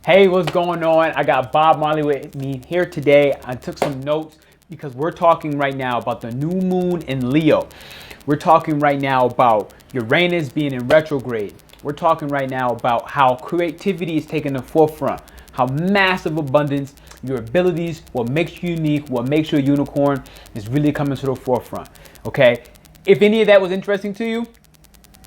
Hey, what's going on? I got Bob Marley with me here today. I took some notes because we're talking right now about the new moon in Leo. We're talking right now about Uranus being in retrograde. We're talking right now about how creativity is taking the forefront, how massive abundance, your abilities, what makes you unique, what makes you a unicorn is really coming to the forefront. Okay? If any of that was interesting to you,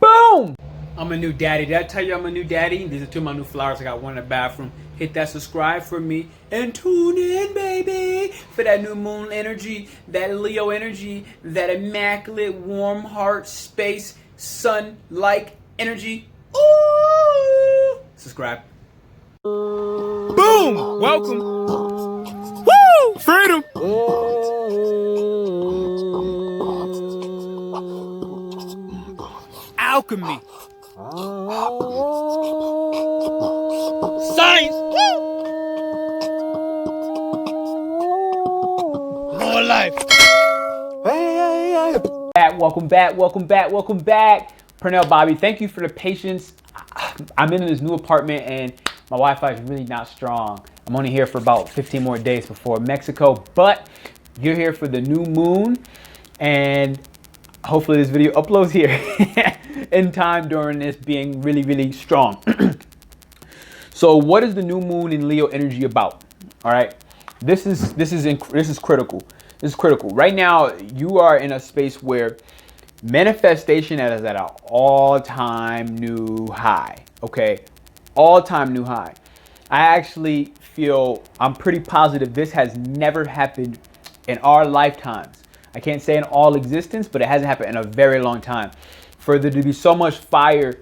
boom! I'm a new daddy. Did I tell you I'm a new daddy? These are two of my new flowers. I got one in the bathroom. Hit that subscribe for me and tune in, baby, for that new moon energy, that Leo energy, that immaculate, warm heart, space, sun-like energy. Ooh! Subscribe. Boom! Welcome. Woo! Freedom! Alchemy. Science. More life. Welcome back. PernellBobby, thank you for the patience. I'm in this new apartment and my Wi-Fi is really not strong. I'm only here for about 15 more days before Mexico, but you're here for the new moon and hopefully this video uploads here in time during this being really strong. So what is the new moon in Leo energy about? All right, this is critical. This is critical. Right now, you are in a space where manifestation is at an all-time new high. Okay, all-time new high. I actually feel I'm pretty positive this has never happened in our lifetimes. I can't say in all existence, but it hasn't happened in a very long time. For there to be so much fire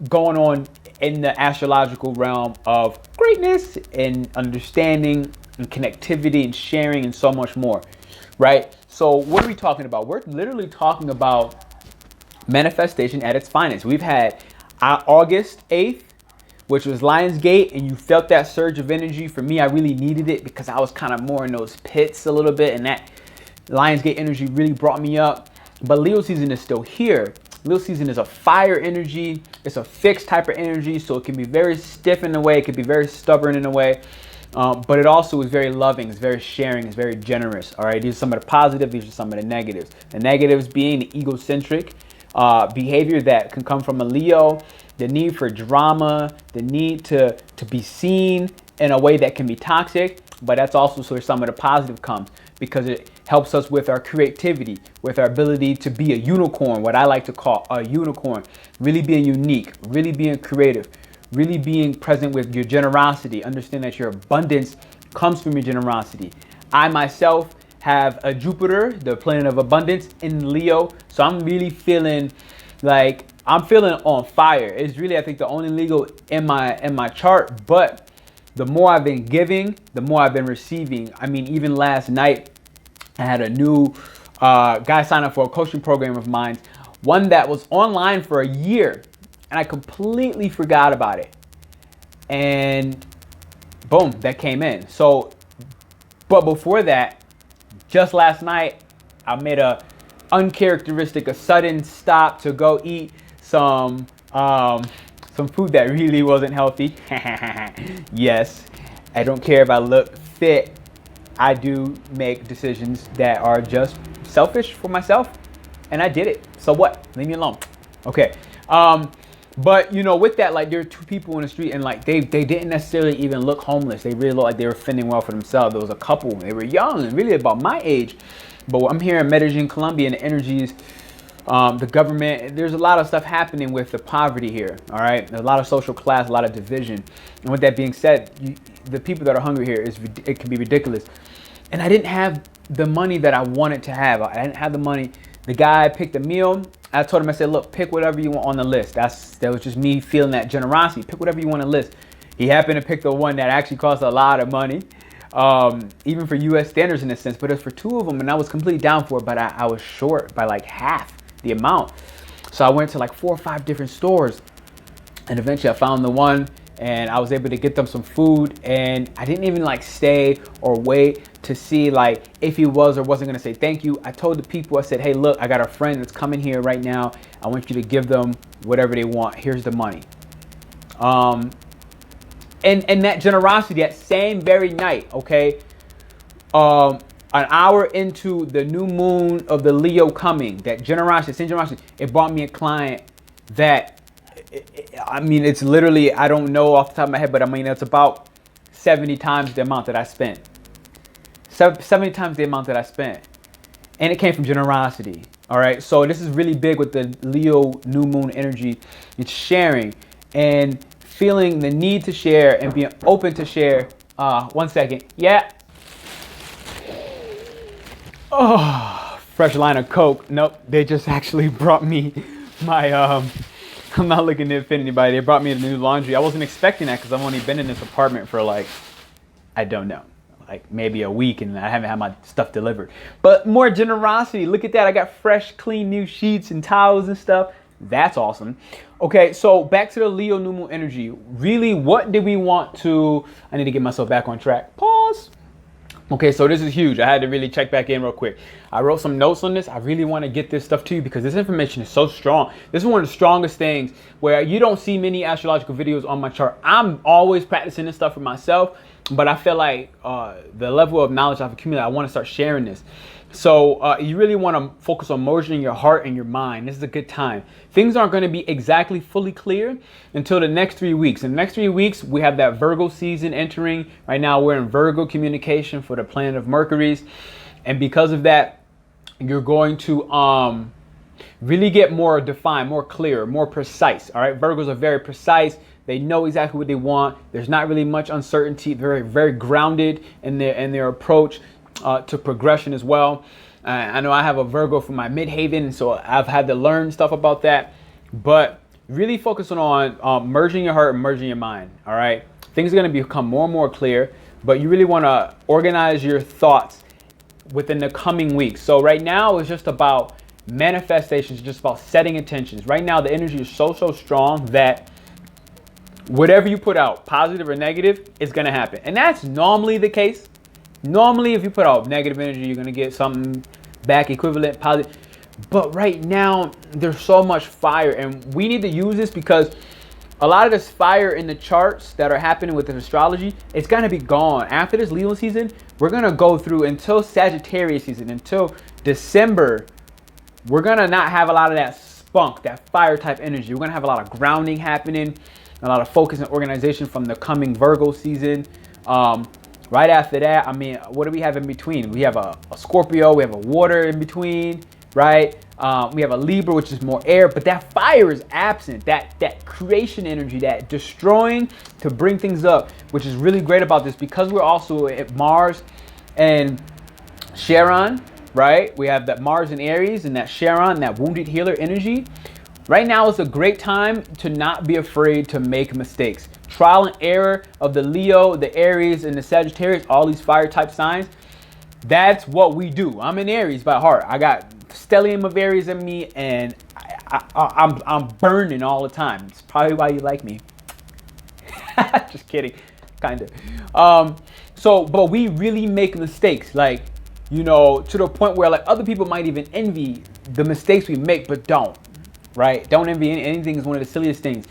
going on in the astrological realm of greatness and understanding and connectivity and sharing and so much more, right? So what are we talking about? We're literally talking about manifestation at its finest. We've had August 8th, which was Lionsgate, and you felt that surge of energy. For me, I really needed it because I was kind of more in those pits a little bit, and that Lionsgate energy really brought me up. But Leo season is still here. Leo season is a fire energy. It's a fixed type of energy, so it can be very stiff in a way. It can be very stubborn in a way. But it also is very loving. It's very sharing. It's very generous. All right, these are some of the positives. These are some of the negatives. The negatives being the egocentric behavior that can come from a Leo, the need for drama, the need to be seen in a way that can be toxic. But that's also where some of the positive comes, because it helps us with our creativity, with our ability to be a unicorn, what I like to call a unicorn, really being unique, really being creative, really being present with your generosity. Understand that your abundance comes from your generosity. I myself have a Jupiter, the planet of abundance, in Leo, so I'm really feeling like I'm feeling on fire. It's really, I think, the only Leo in my chart, but the more I've been giving, the more I've been receiving. I mean, even last night, I had a new guy sign up for a coaching program of mine, one that was online for a year, and I completely forgot about it. And boom, that came in. So, but before that, just last night, I made a sudden stop to go eat some food that really wasn't healthy. Yes, I don't care if I look fit. I do make decisions that are just selfish for myself, and I did it. So what? Leave me alone. Okay. But you know, with that, like, there are two people in the street, and like they didn't necessarily even look homeless. They really looked like they were fending well for themselves. There was a couple. They were young and really about my age. But I'm here in Medellin, Colombia, and the energies, the government, there's a lot of stuff happening with the poverty here. All right, there's a lot of social class, a lot of division. And with that being said, the people that are hungry here, it can be ridiculous. And I didn't have the money that I wanted to have. I didn't have the money. The guy picked a meal. I told him, I said, look, pick whatever you want on the list. That was just me feeling that generosity. Pick whatever you want on the list. He happened to pick the one that actually cost a lot of money, even for U.S. standards in a sense. But it was for two of them, and I was completely down for it. But I was short by like half the amount. So I went to like 4 or 5 different stores, and eventually I found the one, and I was able to get them some food. And I didn't even like stay or wait to see like if he was or wasn't gonna say thank you. I told the people, I said, hey, look, I got a friend that's coming here right now. I want you to give them whatever they want. Here's the money. and that generosity, that same very night, okay, an hour into the new moon of the Leo coming, that generosity, same generosity, it brought me a client that, I mean, it's literally, I don't know off the top of my head, but I mean, it's about 70 times the amount that I spent. 70 times the amount that I spent. And it came from generosity. All right. So this is really big with the Leo new moon energy. It's sharing and feeling the need to share and being open to share. 1 second. Yeah. Oh, fresh line of Coke. Nope. They just actually brought me my, I'm not looking to offend anybody. They brought me the new laundry. I wasn't expecting that because I've only been in this apartment for like, I don't know, like maybe a week, and I haven't had my stuff delivered. But more generosity. Look at that. I got fresh, clean new sheets and towels and stuff. That's awesome. Okay, so back to the Leo new moon energy. Really, what did we want to, I need to get myself back on track. Pause. Okay, so this is huge. I had to really check back in real quick. I wrote some notes on this. I really want to get this stuff to you because this information is so strong. This is one of the strongest things where you don't see many astrological videos on my chart. I'm always practicing this stuff for myself, but I feel like the level of knowledge I've accumulated, I want to start sharing this. So you really want to focus on merging your heart and your mind. This is a good time. Things aren't going to be exactly fully clear until the next 3 weeks. In the next 3 weeks, we have that Virgo season entering. Right now, we're in Virgo communication for the planet of Mercury's. And because of that, you're going to really get more defined, more clear, more precise. All right. Virgos are very precise. They know exactly what they want. There's not really much uncertainty. Very, very grounded in their approach to progression as well. I know I have a Virgo from my midhaven, and so I've had to learn stuff about that. But really focusing on merging your heart and merging your mind. All right. Things are going to become more and more clear, but you really want to organize your thoughts within the coming weeks. So right now it's just about manifestations, just about setting intentions. Right now the energy is so strong that whatever you put out, positive or negative, is going to happen. And that's normally the case. Normally, if you put out negative energy, you're going to get something back equivalent, positive. But right now, there's so much fire, and we need to use this because a lot of this fire in the charts that are happening with the astrology, it's going to be gone. After this Leo season, we're going to go through until Sagittarius season, until December. We're going to not have a lot of that spunk, that fire type energy. We're going to have a lot of grounding happening, a lot of focus and organization from the coming Virgo season. Right after that, I mean, what do we have in between? We have a Scorpio, we have a water in between, right? We have a Libra, which is more air, but that fire is absent. That creation energy, that destroying to bring things up, which is really great about this because we're also at Mars and Charon, right? We have that Mars and Aries and that Charon, that wounded healer energy. Right now is a great time to not be afraid to make mistakes. Trial and error of the Leo, the Aries, and the Sagittarius, all these fire type signs. That's what we do. I'm an Aries by heart. I got stellium of Aries in me, and I'm burning all the time. It's probably why you like me. Just kidding, kind of. But we really make mistakes, like, you know, to the point where like other people might even envy the mistakes we make, but don't. Right? Don't envy anything is one of the silliest things.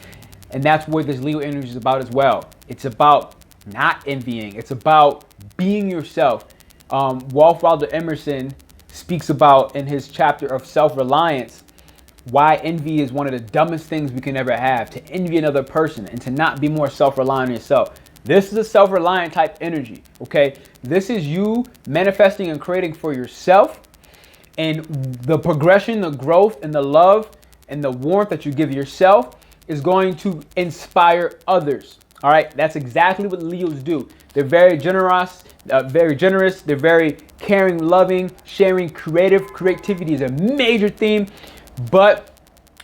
And that's what this Leo energy is about as well. It's about not envying. It's about being yourself. Ralph Waldo Emerson speaks about in his chapter of self-reliance why envy is one of the dumbest things we can ever have. To envy another person and to not be more self-reliant on yourself. This is a self-reliant type energy. Okay? This is you manifesting and creating for yourself. And the progression, the growth, and the love and the warmth that you give yourself is going to inspire others. All right, that's exactly what Leos do. They're very generous. They're very caring, loving, sharing, creative. Creativity is a major theme, but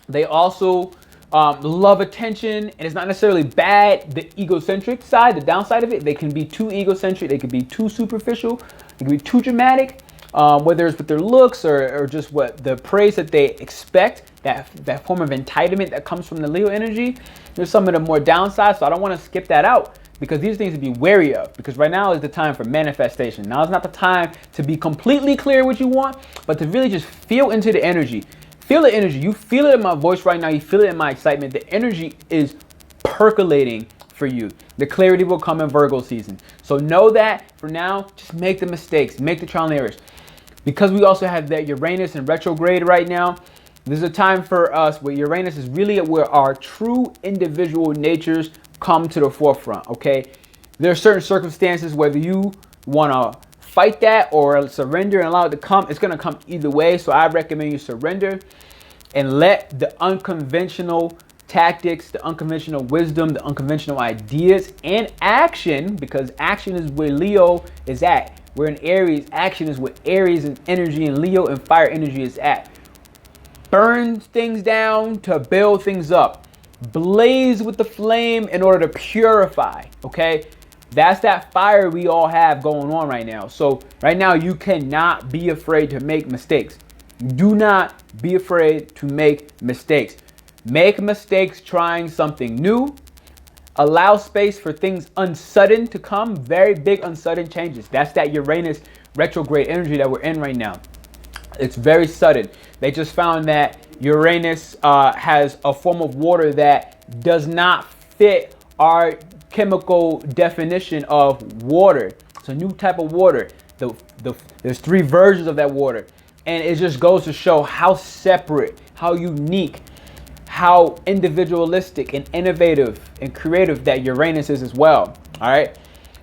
they also love attention, and it's not necessarily bad. The egocentric side, the downside of it, they can be too egocentric. They can be too superficial. They can be too dramatic. Whether it's with their looks or just what the praise that they expect, that form of entitlement that comes from the Leo energy. There's some of the more downsides, so I don't want to skip that out because these things to be wary of, because right now is the time for manifestation. Now is not the time to be completely clear what you want, but to really just feel into the energy. Feel the energy. You feel it in my voice right now. You feel it in my excitement. The energy is percolating for you. The clarity will come in Virgo season. So know that for now, just make the mistakes, make the trial and errors. Because we also have that Uranus in retrograde right now, this is a time for us where Uranus is really where our true individual natures come to the forefront, okay? There are certain circumstances, whether you want to fight that or surrender and allow it to come, it's going to come either way. So I recommend you surrender and let the unconventional tactics, the unconventional wisdom, the unconventional ideas and action, because action is where Leo is at. We're in Aries. Action is where Aries and energy and Leo and fire energy is at. Burn things down to build things up. Blaze with the flame in order to purify, okay? That's that fire we all have going on right now. So right now you cannot be afraid to make mistakes. Do not be afraid to make mistakes. Make mistakes trying something new. Allow space for things unsudden to come. Very big unsudden changes. That's that Uranus retrograde energy that we're in right now. It's very sudden. They just found that Uranus has a form of water that does not fit our chemical definition of water. It's a new type of water. There's 3 versions of that water. And it just goes to show how separate, how unique, how individualistic and innovative and creative that Uranus is as well. All right.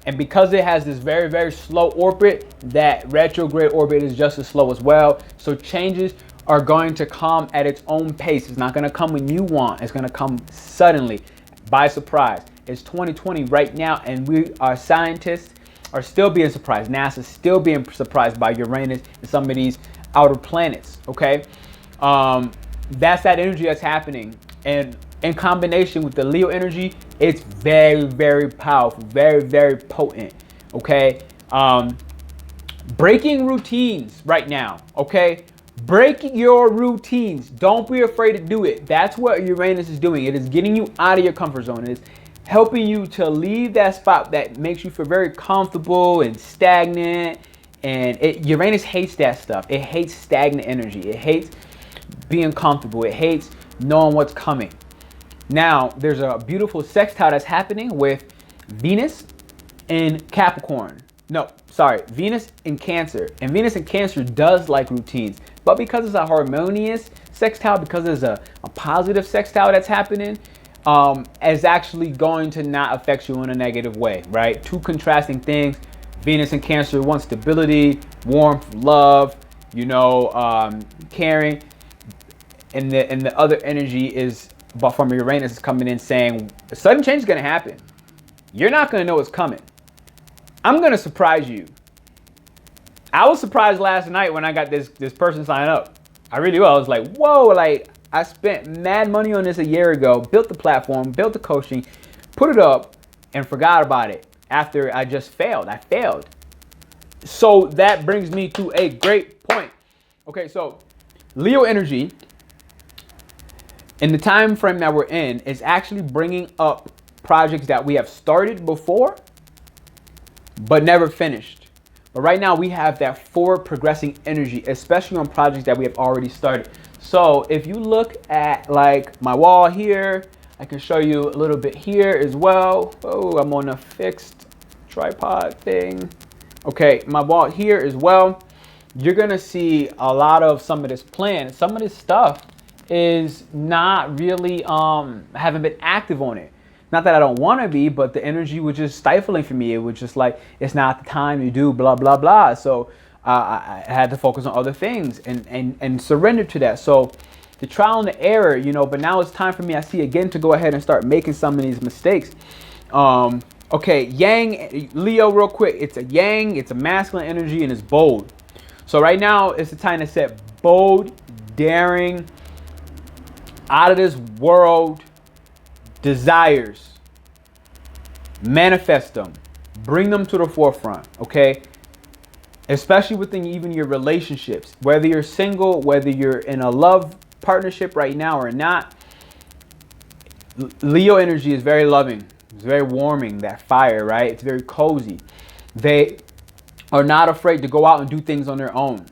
And because it has this very, very slow orbit, that retrograde orbit is just as slow as well. So changes are going to come at its own pace. It's not going to come when you want. It's going to come suddenly by surprise. It's 2020 right now, and we, our scientists, are still being surprised. NASA's still being surprised by Uranus and some of these outer planets, okay? That's that energy that's happening. And in combination with the Leo energy, it's very, very powerful, very, very potent, okay? Breaking routines right now, okay? Break your routines. Don't be afraid to do it. That's what Uranus is doing. It is getting you out of your comfort zone. It is helping you to leave that spot that makes you feel very comfortable and stagnant. And Uranus hates that stuff. It hates stagnant energy. It hates being comfortable. It hates knowing what's coming. Now, there's a beautiful sextile that's happening with Venus in Capricorn. No, sorry, Venus in Cancer. And Venus in Cancer does like routines. But because it's a harmonious sextile, because there's a positive sextile that's happening, is actually going to not affect you in a negative way, right? 2 contrasting things. Venus in Cancer wants stability, warmth, love, caring. And the other energy is, but from Uranus is coming in saying a sudden change is going to happen. You're not going to know what's coming. I'm going to surprise you. I was surprised last night when I got this person sign up. I really was. I was like, whoa, like I spent mad money on this a year ago, built the platform, built the coaching, put it up and forgot about it after I just failed. I failed. So that brings me to a great point. Okay, so Leo energy in the time frame that we're in is actually bringing up projects that we have started before but never finished. But right now we have that forward progressing energy, especially on projects that we have already started. So if you look at like my wall here, I can show you a little bit here as well. Oh, I'm on a fixed tripod thing. Okay, my wall here as well. You're gonna see a lot of some of this plan. Some of this stuff is not really, haven't been active on it. Not that I don't want to be, but the energy was just stifling for me. It was just like, it's not the time to do blah, blah, blah. So I had to focus on other things and surrender to that. So the trial and the error, but now it's time for me, I see again, to go ahead and start making some of these mistakes. Okay, Yang, Leo real quick. It's a Yang, it's a masculine energy, and it's bold. So right now it's the time to set bold, daring, out of this world desires. Manifest them. Bring them to the forefront, okay? Especially within even your relationships. Whether you're single, whether you're in a love partnership right now or not, Leo energy is very loving. It's very warming, that fire, right? It's very cozy. They are not afraid to go out and do things on their own.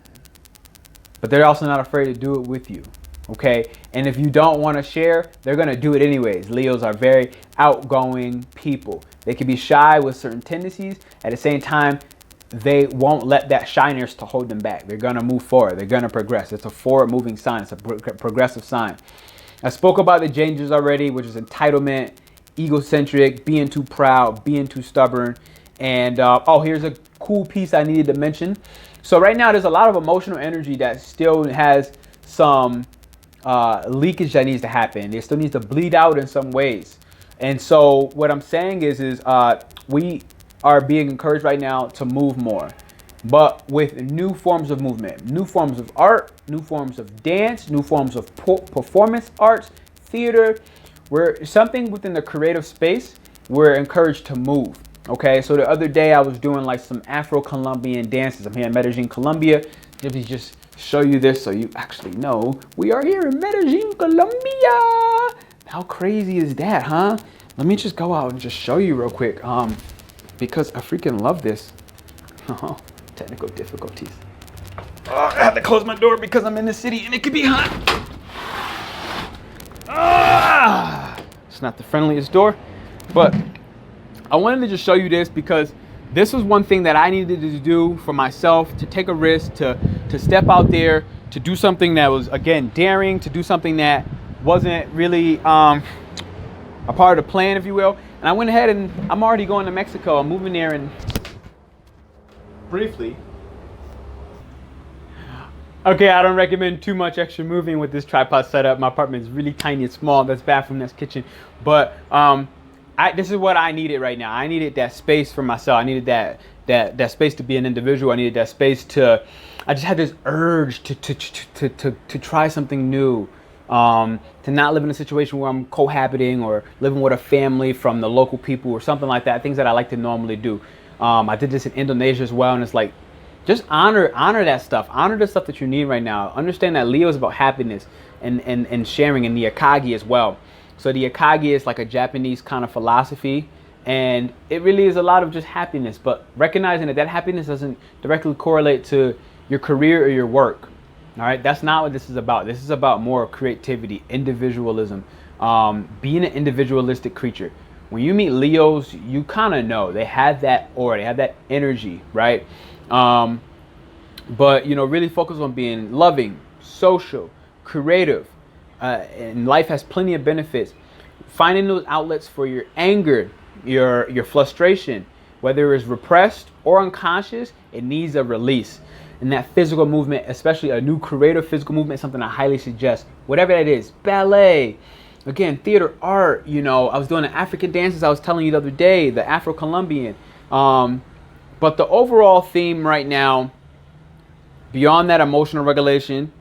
But they're also not afraid to do it with you. okay? And if you don't want to share, they're going to do it anyways. Leos are very outgoing people. They can be shy with certain tendencies. At the same time, they won't let that shyness to hold them back. They're going to move forward. They're going to progress. It's a forward moving sign. It's a progressive sign. I spoke about the dangers already, which is entitlement, egocentric, being too proud, being too stubborn. And here's a cool piece I needed to mention. So right now, there's a lot of emotional energy that still has some leakage that needs to happen. It still needs to bleed out in some ways. And so what I'm saying is we are being encouraged right now to move more, but with new forms of movement, new forms of art, new forms of dance, new forms of performance arts, theater, where something within the creative space, we're encouraged to move. Okay, so the other day I was doing like some Afro-Colombian dances. I'm here in Medellin, Colombia. Let me just show you this so you actually know we are here in Medellin, Colombia. How crazy is that, huh? Let me just go out and just show you real quick, because I freaking love this. Technical difficulties. I have to close my door because I'm in the city and it could be hot. It's not the friendliest door, but I wanted to just show you this because this was one thing that I needed to do for myself, to take a risk, to step out there, to do something that was, again, daring, to do something that wasn't really a part of the plan, if you will. And I went ahead and I'm already going to Mexico. I'm moving there and briefly. Okay, I don't recommend too much extra moving with this tripod setup. My apartment is really tiny and small. That's bathroom, that's kitchen. But this is what I needed right now. I needed that space for myself. I needed that space to be an individual. I needed that space I just had this urge to try something new. To not live in a situation where I'm cohabiting or living with a family from the local people or something like that. Things that I like to normally do. I did this in Indonesia as well, and it's like, just honor that stuff. Honor the stuff that you need right now. Understand that Leo is about happiness and sharing, and the Akagi as well. So the Akagi is like a Japanese kind of philosophy, and it really is a lot of just happiness, but recognizing that happiness doesn't directly correlate to your career or your work. All right, that's not what this is about. This is about more creativity, individualism, being an individualistic creature. When you meet Leos, you kind of know they have that aura, they have that energy, right? But really focus on being loving, social, creative, and life has plenty of benefits. Finding those outlets for your anger, your frustration, whether it's repressed or unconscious, it needs a release. And that physical movement, especially a new creative physical movement, something I highly suggest. Whatever that is, ballet, again, theater, art. I was doing the African dances I was telling you the other day, the Afro-Colombian. But the overall theme right now, beyond that emotional regulation,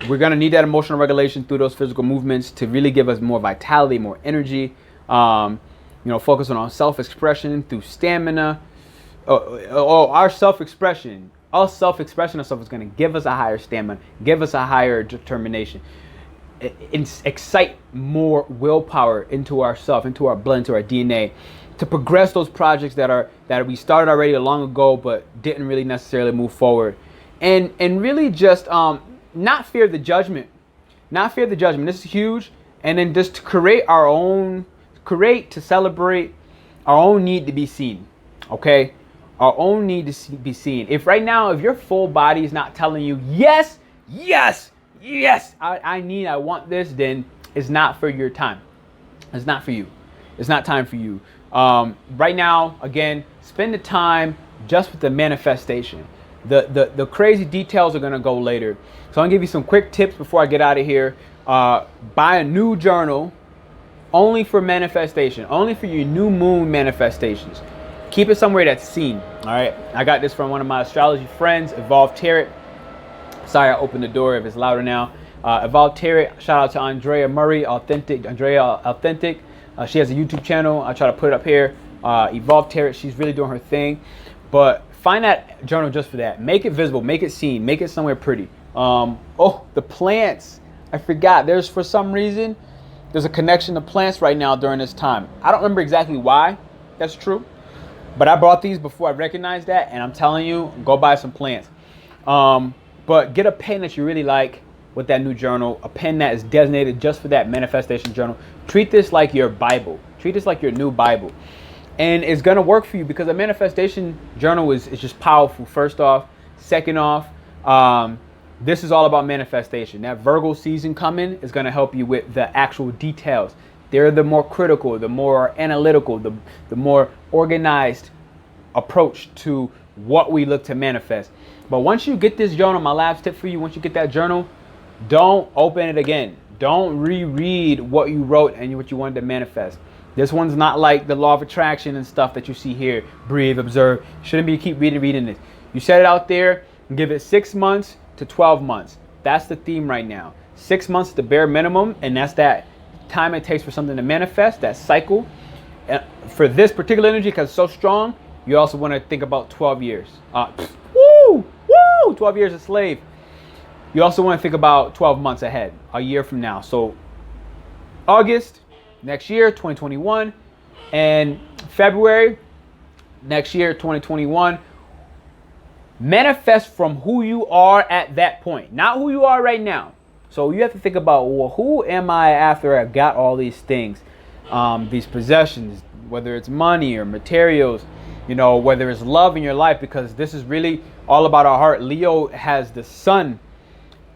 we're going to need that emotional regulation through those physical movements to really give us more vitality, more energy. Focus on our self-expression through stamina. Our self-expression. Our self-expression of stuff is going to give us a higher stamina, give us a higher determination, excite more willpower into ourself, into our blood, into our DNA, to progress those projects that we started already long ago but didn't really necessarily move forward, and really just not fear the judgment. This is huge. And then just to to celebrate our own need to be seen. Okay. Our own need to be seen. If right now, if your full body is not telling you, yes, I want this, then it's not for your time. It's not for you. It's not time for you. Right now, again, spend the time just with the manifestation. The crazy details are going to go later. So I'm going to give you some quick tips before I get out of here. Buy a new journal only for manifestation, only for your new moon manifestations. Keep it somewhere that's seen. All right. I got this from one of my astrology friends, Evolved Tarot. Sorry, I opened the door if it's louder now. Evolved Tarot. Shout out to Andrea Murray, Authentic. She has a YouTube channel. I'll try to put it up here. Evolved Tarot. She's really doing her thing. But find that journal just for that. Make it visible. Make it seen. Make it somewhere pretty. The plants. I forgot. For some reason, there's a connection to plants right now during this time. I don't remember exactly why that's true. But I bought these before I recognized that, and I'm telling you, go buy some plants. But get a pen that you really like, with that new journal, a pen that is designated just for that manifestation journal. Treat this like your Bible. Treat this like your new Bible. And it's going to work for you because a manifestation journal is just powerful, first off. Second off, this is all about manifestation. That Virgo season coming is going to help you with the actual details. They're the more critical, the more analytical, the more organized approach to what we look to manifest. But once you get this journal, my last tip for you, once you get that journal, don't open it again. Don't reread what you wrote and what you wanted to manifest. This one's not like the law of attraction and stuff that you see here. Breathe, observe. Shouldn't be keep reading this. You set it out there and give it 6 months to 12 months. That's the theme right now. 6 months is the bare minimum, and that's that time it takes for something to manifest, that cycle. And for this particular energy, because it's so strong, you also want to think about 12 years. 12 years a slave. You also want to think about 12 months ahead, a year from now. So August next year, 2021, and February next year, 2021. Manifest from who you are at that point, not who you are right now. So you have to think about, well, who am I after I got all these things, these possessions, whether it's money or materials, whether it's love in your life, because this is really all about our heart. Leo has the sun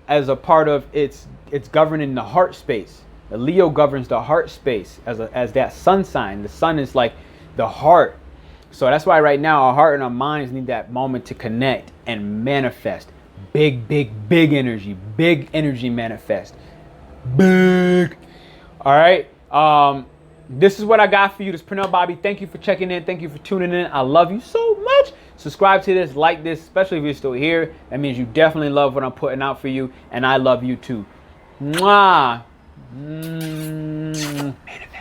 as a part of it's governing the heart space. The Leo governs the heart space as that sun sign. The sun is like the heart. So that's why right now our heart and our minds need that moment to connect and manifest. Big energy manifest. Big. All right. This is what I got for you. This is PernellBobby. Thank you for checking in. Thank you for tuning in. I love you so much. Subscribe to this, like this, especially if you're still here. That means you definitely love what I'm putting out for you, and I love you too. Mwah. Manifest.